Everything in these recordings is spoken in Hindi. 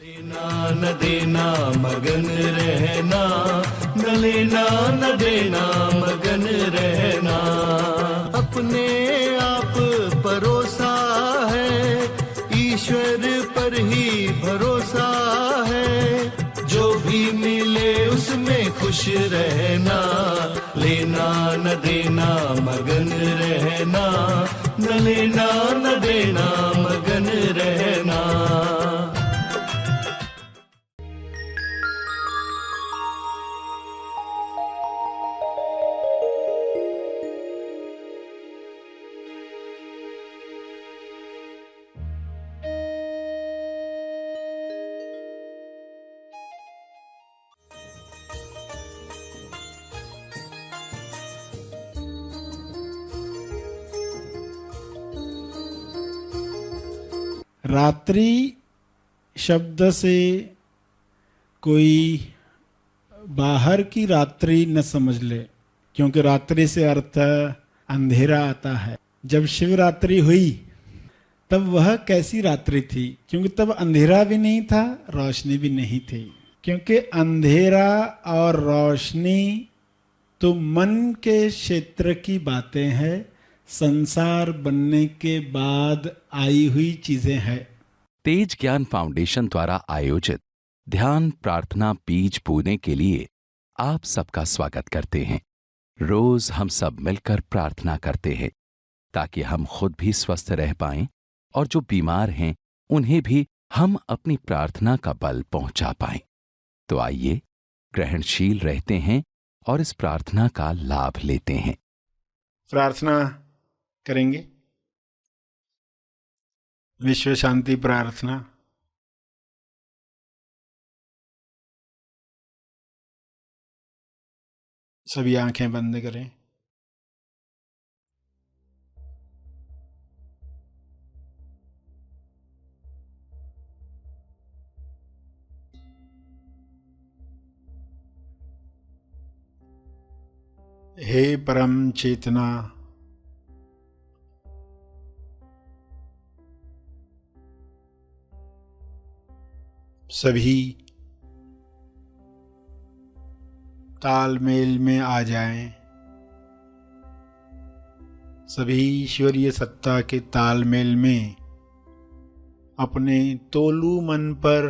लेना न देना मगन रहना, न लेना न देना मगन रहना। अपने आप परोसा है, ईश्वर पर ही भरोसा है। जो भी मिले उसमें खुश रहना, लेना न देना मगन रहना, न लेना न देना मगन रहना। रात्रि शब्द से कोई बाहर की रात्रि न समझ ले, क्योंकि रात्रि से अर्थ अंधेरा आता है। जब शिवरात्रि हुई तब वह कैसी रात्रि थी, क्योंकि तब अंधेरा भी नहीं था, रोशनी भी नहीं थी। क्योंकि अंधेरा और रोशनी तो मन के क्षेत्र की बातें हैं, संसार बनने के बाद आई हुई चीजें हैं। तेज ज्ञान फाउंडेशन द्वारा आयोजित ध्यान प्रार्थना बीज बोने के लिए आप सबका स्वागत करते हैं। रोज हम सब मिलकर प्रार्थना करते हैं ताकि हम खुद भी स्वस्थ रह पाएं और जो बीमार हैं उन्हें भी हम अपनी प्रार्थना का बल पहुंचा पाएं। तो आइए ग्रहणशील रहते हैं और इस प्रार्थना का लाभ लेते हैं। प्रार्थना करेंगे। विश्व शांति प्रार्थना। सभी आंखें बंद करें। हे परम चेतना, सभी तालमेल में आ जाएं। सभी ईश्वरीय सत्ता के तालमेल में अपने तोलू मन पर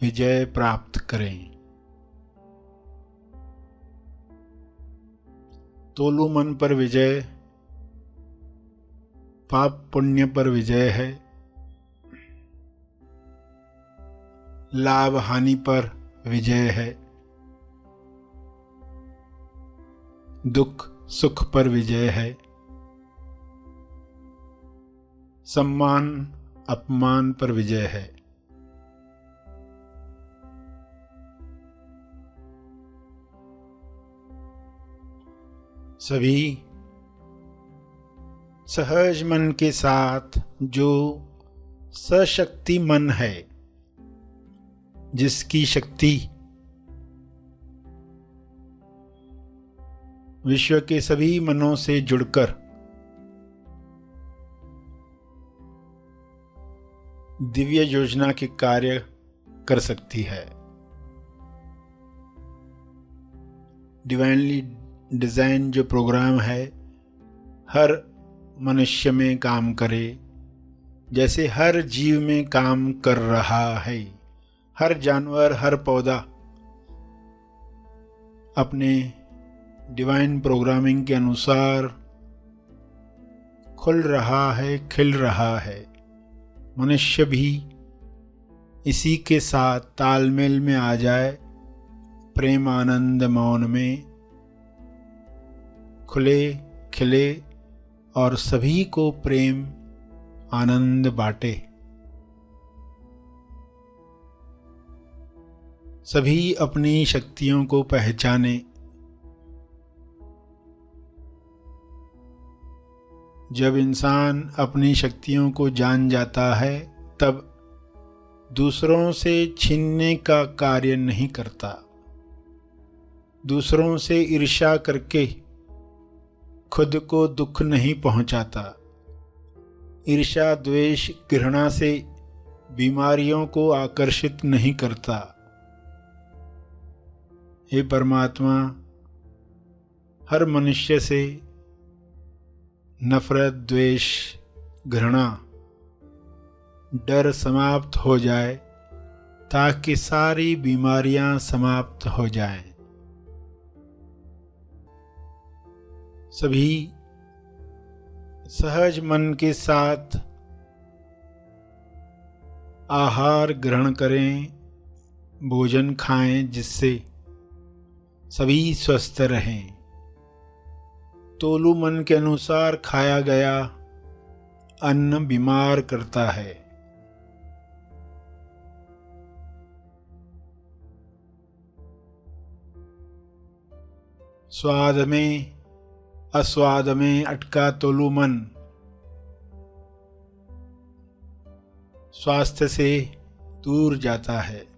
विजय प्राप्त करें। तोलू मन पर विजय पाप पुण्य पर विजय है, लाभ हानि पर विजय है, दुख सुख पर विजय है, सम्मान अपमान पर विजय है। सभी सहज मन के साथ जो सशक्ति मन है, जिसकी शक्ति विश्व के सभी मनों से जुड़कर दिव्य योजना के कार्य कर सकती है। डिवाइनली डिजाइन जो प्रोग्राम है हर मनुष्य में काम करे, जैसे हर जीव में काम कर रहा है। हर जानवर हर पौधा अपने डिवाइन प्रोग्रामिंग के अनुसार खुल रहा है, खिल रहा है। मनुष्य भी इसी के साथ तालमेल में आ जाए, प्रेम आनंद मौन में खुले खिले और सभी को प्रेम आनंद बांटे। सभी अपनी शक्तियों को पहचाने। जब इंसान अपनी शक्तियों को जान जाता है तब दूसरों से छीनने का कार्य नहीं करता। दूसरों से ईर्ष्या करके खुद को दुख नहीं पहुंचाता। ईर्ष्या द्वेष घृणा से बीमारियों को आकर्षित नहीं करता। हे परमात्मा, हर मनुष्य से नफरत, द्वेष, घृणा, डर समाप्त हो जाए ताकि सारी बीमारियां समाप्त हो जाएं। सभी सहज मन के साथ आहार ग्रहण करें, भोजन खाएं, जिससे सभी स्वस्थ रहें। तोलू मन के अनुसार खाया गया अन्न बीमार करता है। स्वाद में अस्वाद में अटका तोलू मन स्वास्थ्य से दूर जाता है।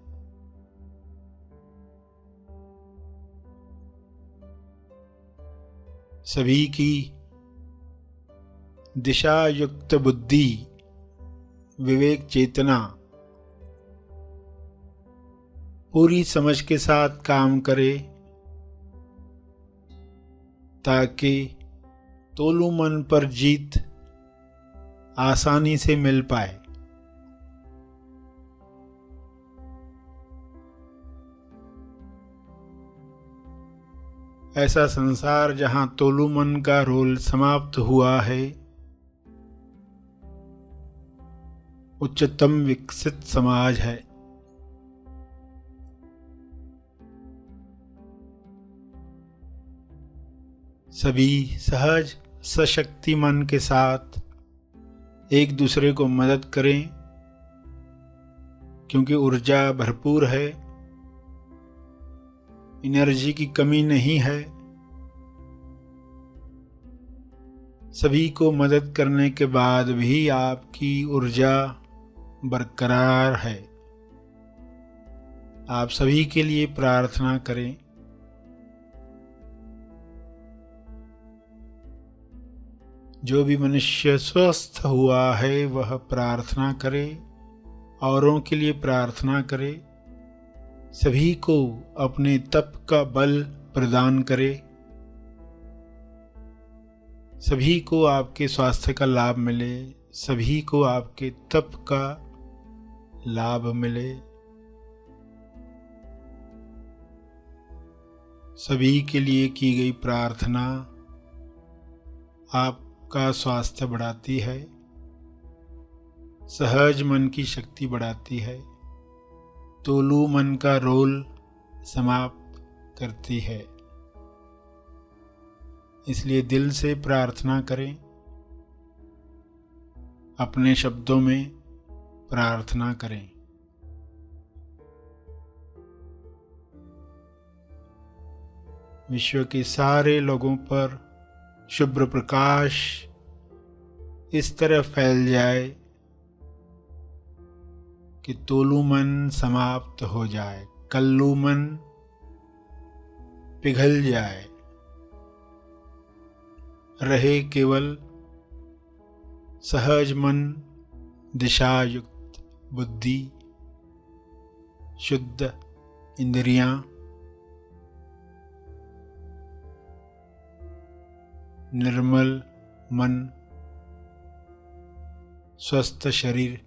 सभी की दिशा युक्त बुद्धि, विवेक, चेतना पूरी समझ के साथ काम करे ताकि तोलू मन पर जीत आसानी से मिल पाए। ऐसा संसार जहां तोलू मन का रोल समाप्त हुआ है, उच्चतम विकसित समाज है। सभी सहज सशक्ति मन के साथ एक दूसरे को मदद करें, क्योंकि ऊर्जा भरपूर है, एनर्जी की कमी नहीं है। सभी को मदद करने के बाद भी आपकी ऊर्जा बरकरार है। आप सभी के लिए प्रार्थना करें। जो भी मनुष्य स्वस्थ हुआ है वह प्रार्थना करे, औरों के लिए प्रार्थना करे, सभी को अपने तप का बल प्रदान करे, सभी को आपके स्वास्थ्य का लाभ मिले, सभी को आपके तप का लाभ मिले। सभी के लिए की गई प्रार्थना आपका स्वास्थ्य बढ़ाती है, सहज मन की शक्ति बढ़ाती है, तोलू मन का रोल समाप्त करती है। इसलिए दिल से प्रार्थना करें, अपने शब्दों में प्रार्थना करें। विश्व के सारे लोगों पर शुभ्र प्रकाश इस तरह फैल जाए कि तोलू मन समाप्त हो जाए, कल्लू मन पिघल जाए, रहे केवल सहज मन, दिशायुक्त बुद्धि, शुद्ध इंद्रियां, निर्मल मन, स्वस्थ शरीर।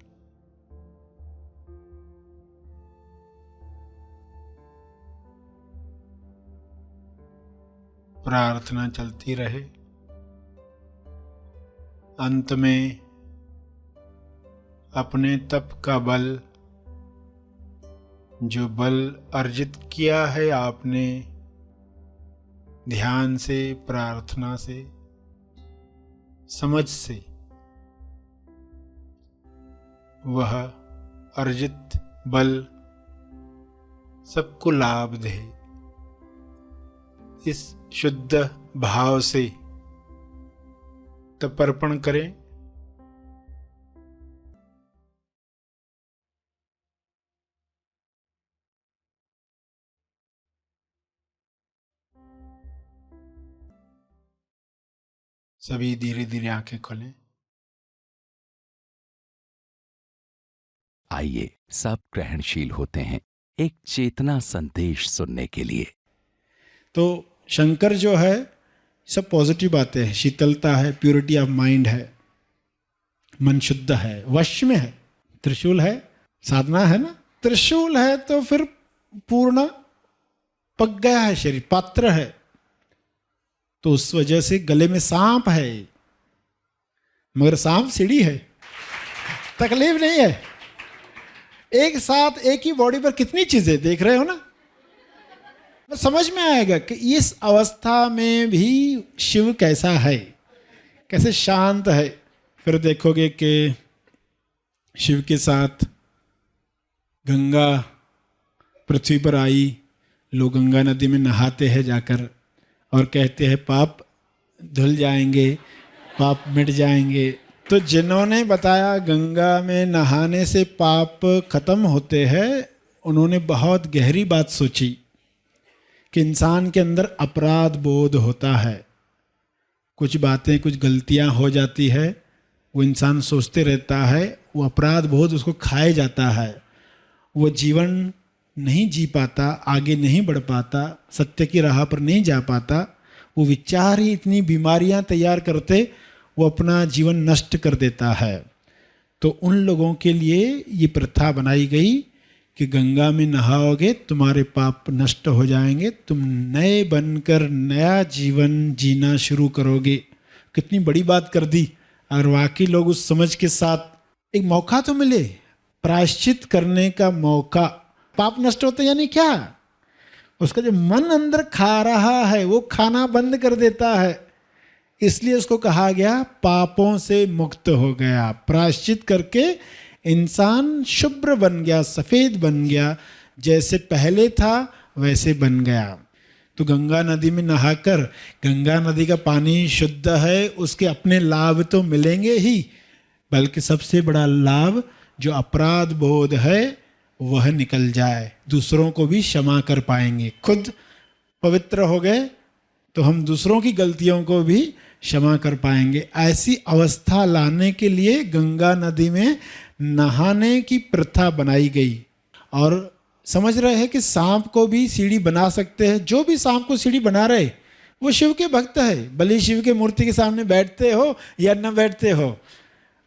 प्रार्थना चलती रहे। अंत में अपने तप का बल, जो बल अर्जित किया है आपने ध्यान से, प्रार्थना से, समझ से, वह अर्जित बल सबको लाभ दे। इस शुद्ध भाव से तर्पण करें। सभी धीरे धीरे आंखें खोलें। आइए सब ग्रहणशील होते हैं एक चेतना संदेश सुनने के लिए। तो शंकर जो है सब पॉजिटिव बातें हैं, शीतलता है, प्योरिटी ऑफ माइंड है, मन शुद्ध है, वश में है। त्रिशूल है, साधना है ना, त्रिशूल है तो फिर पूर्ण पक गया है शरीर, पात्र है। तो उस वजह से गले में सांप है, मगर सांप सीढ़ी है, तकलीफ नहीं है। एक साथ एक ही बॉडी पर कितनी चीजें देख रहे हो ना, तो समझ में आएगा कि इस अवस्था में भी शिव कैसा है, कैसे शांत है। फिर देखोगे कि शिव के साथ गंगा पृथ्वी पर आई, लोग गंगा नदी में नहाते हैं जाकर और कहते हैं पाप धुल जाएंगे, पाप मिट जाएंगे। तो जिन्होंने बताया गंगा में नहाने से पाप खत्म होते हैं, उन्होंने बहुत गहरी बात सोची कि इंसान के अंदर अपराध बोध होता है, कुछ बातें, कुछ गलतियां हो जाती है, वो इंसान सोचते रहता है, वो अपराध बोध उसको खाए जाता है, वो जीवन नहीं जी पाता, आगे नहीं बढ़ पाता, सत्य की राह पर नहीं जा पाता। वो विचार ही इतनी बीमारियां तैयार करते, वो अपना जीवन नष्ट कर देता है। तो उन लोगों के लिए ये प्रथा बनाई गई कि गंगा में नहाओगे तुम्हारे पाप नष्ट हो जाएंगे, तुम नए बनकर नया जीवन जीना शुरू करोगे। कितनी बड़ी बात कर दी। और वाकई लोग उस समझ के साथ, एक मौका तो मिले प्रायश्चित करने का मौका। पाप नष्ट होते यानी क्या, उसका जो मन अंदर खा रहा है वो खाना बंद कर देता है, इसलिए उसको कहा गया पापों से मुक्त हो गया। प्रायश्चित करके इंसान शुभ्र बन गया, सफेद बन गया, जैसे पहले था वैसे बन गया। तो गंगा नदी में नहाकर, गंगा नदी का पानी शुद्ध है, उसके अपने लाभ तो मिलेंगे ही, बल्कि सबसे बड़ा लाभ जो अपराध बोध है वह निकल जाए, दूसरों को भी क्षमा कर पाएंगे। खुद पवित्र हो गए तो हम दूसरों की गलतियों को भी क्षमा कर पाएंगे। ऐसी अवस्था लाने के लिए गंगा नदी में नहाने की प्रथा बनाई गई। और समझ रहे हैं कि सांप को भी सीढ़ी बना सकते हैं। जो भी सांप को सीढ़ी बना रहे वो शिव के भक्त है, भले शिव के मूर्ति के सामने बैठते हो या न बैठते हो,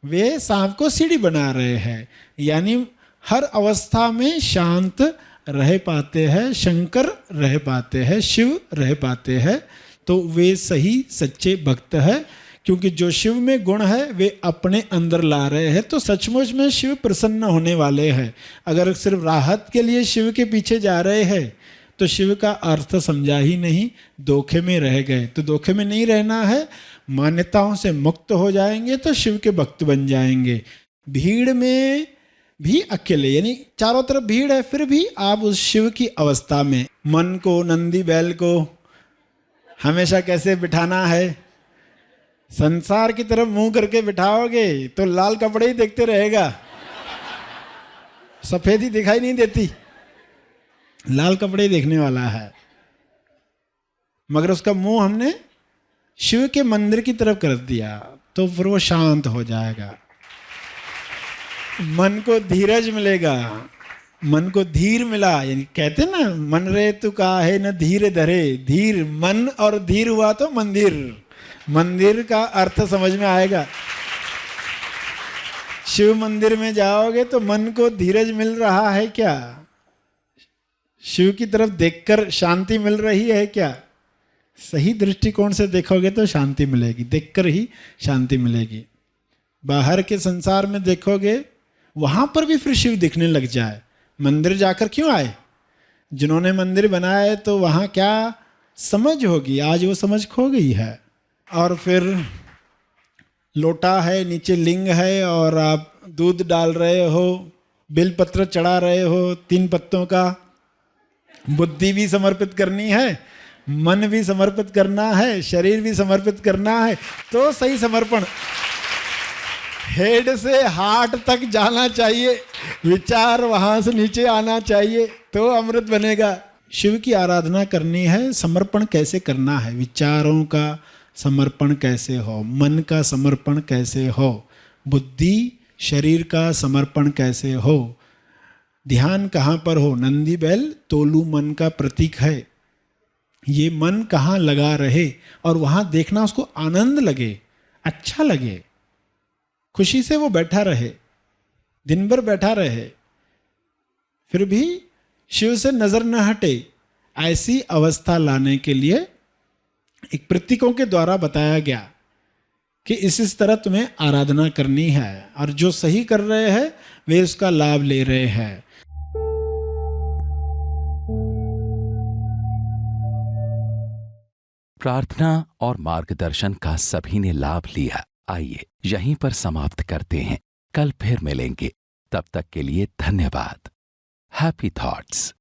वे सांप को सीढ़ी बना रहे हैं। यानी हर अवस्था में शांत रह पाते हैं, शंकर रह पाते हैं, शिव रह पाते हैं, तो वे सही सच्चे भक्त हैं। क्योंकि जो शिव में गुण है वे अपने अंदर ला रहे हैं, तो सचमुच में शिव प्रसन्न होने वाले हैं। अगर सिर्फ राहत के लिए शिव के पीछे जा रहे हैं तो शिव का अर्थ समझा ही नहीं, धोखे में रह गए। तो धोखे में नहीं रहना है, मान्यताओं से मुक्त हो जाएंगे तो शिव के भक्त बन जाएंगे। भीड़ में भी अकेले, यानी चारों तरफ भीड़ है, फिर भी आप उस शिव की अवस्था में मन को, नंदी बैल को हमेशा कैसे बिठाना है, संसार की तरफ मुंह करके बिठाओगे तो लाल कपड़े ही देखते रहेगा, सफेदी दिखाई नहीं देती, लाल कपड़े ही देखने वाला है। मगर उसका मुंह हमने शिव के मंदिर की तरफ कर दिया तो फिर वो शांत हो जाएगा, मन को धीरज मिलेगा, मन को धीर मिला। यानी कहते ना, मन रे तू काहे न धीर धरे, धीर मन और धीर हुआ तो मंदिर, मंदिर का अर्थ समझ में आएगा। शिव मंदिर में जाओगे तो मन को धीरज मिल रहा है क्या, शिव की तरफ देखकर शांति मिल रही है क्या। सही दृष्टिकोण से देखोगे तो शांति मिलेगी, देखकर ही शांति मिलेगी। बाहर के संसार में देखोगे वहां पर भी फिर शिव दिखने लग जाए। मंदिर जाकर क्यों आए, जिन्होंने मंदिर बनाए तो वहां क्या समझ होगी, आज वो समझ खो गई है। और फिर लोटा है, नीचे लिंग है और आप दूध डाल रहे हो, बेलपत्र चढ़ा रहे हो 3 पत्तों का। बुद्धि भी समर्पित करनी है, मन भी समर्पित करना है, शरीर भी समर्पित करना है, तो सही समर्पण। हेड से हार्ट तक जाना चाहिए, विचार वहां से नीचे आना चाहिए, तो अमृत बनेगा। शिव की आराधना करनी है, समर्पण कैसे करना है, विचारों का समर्पण कैसे हो, मन का समर्पण कैसे हो, बुद्धि शरीर का समर्पण कैसे हो, ध्यान कहाँ पर हो। नंदी बैल तोलू मन का प्रतीक है। ये मन कहाँ लगा रहे और वहां देखना उसको आनंद लगे, अच्छा लगे, खुशी से वो बैठा रहे, दिन भर बैठा रहे, फिर भी शिव से नजर न हटे। ऐसी अवस्था लाने के लिए एक प्रतीकों के द्वारा बताया गया कि इस तरह तुम्हें आराधना करनी है, और जो सही कर रहे हैं वे उसका लाभ ले रहे हैं। प्रार्थना और मार्गदर्शन का सभी ने लाभ लिया। आइए यहीं पर समाप्त करते हैं, कल फिर मिलेंगे। तब तक के लिए धन्यवाद। Happy thoughts.